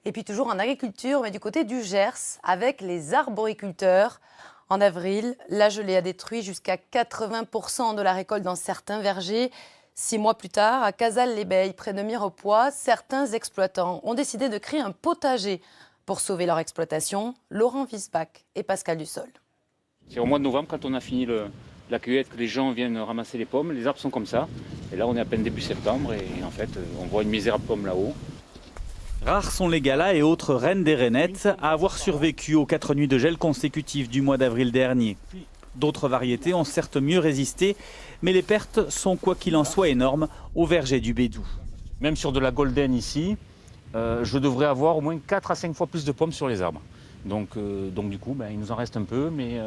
Et puis toujours en agriculture, mais du côté du Gers, avec les arboriculteurs. En avril, la gelée a détruit jusqu'à 80% de la récolte dans certains vergers. 6 mois plus tard, à Cazales-les-Bailles, près de Mirepoix, certains exploitants ont décidé de créer un potager pour sauver leur exploitation. Laurent Wiesbach et Pascal Dussol. C'est au mois de novembre, quand on a fini la cueillette, que les gens viennent ramasser les pommes. Les arbres sont comme ça. Et là, on est à peine début septembre et en fait, on voit une misérable pomme là-haut. Rares sont les galas et autres reines des rainettes à avoir survécu aux 4 nuits de gel consécutives du mois d'avril dernier. D'autres variétés ont certes mieux résisté, mais les pertes sont quoi qu'il en soit énormes au verger du Bédou. Même sur de la golden ici, je devrais avoir au moins 4 à 5 fois plus de pommes sur les arbres. Donc du coup, il nous en reste un peu, mais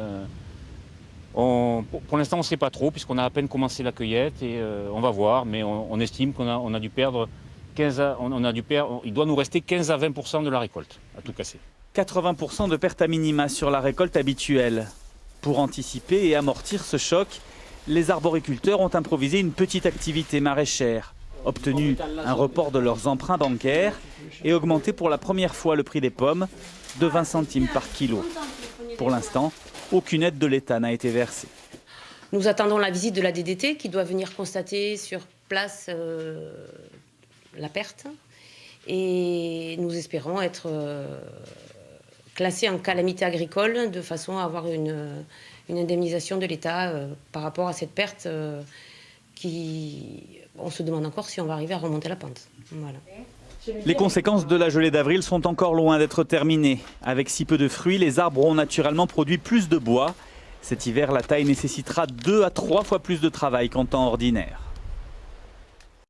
pour l'instant on ne sait pas trop puisqu'on a à peine commencé la cueillette et on va voir, mais on estime qu'on a dû perdre il doit nous rester 15 à 20% de la récolte, à tout casser. 80% de pertes à minima sur la récolte habituelle. Pour anticiper et amortir ce choc, les arboriculteurs ont improvisé une petite activité maraîchère, obtenu un report de leurs emprunts bancaires et augmenté pour la première fois le prix des pommes de 20 centimes par kilo. Pour l'instant, aucune aide de l'État n'a été versée. Nous attendons la visite de la DDT qui doit venir constater sur place la perte et nous espérons être classés en calamité agricole de façon à avoir une indemnisation de l'État par rapport à cette perte on se demande encore si on va arriver à remonter la pente. Voilà. Les conséquences de la gelée d'avril sont encore loin d'être terminées. Avec si peu de fruits, les arbres ont naturellement produit plus de bois. Cet hiver, la taille nécessitera 2 à 3 fois plus de travail qu'en temps ordinaire.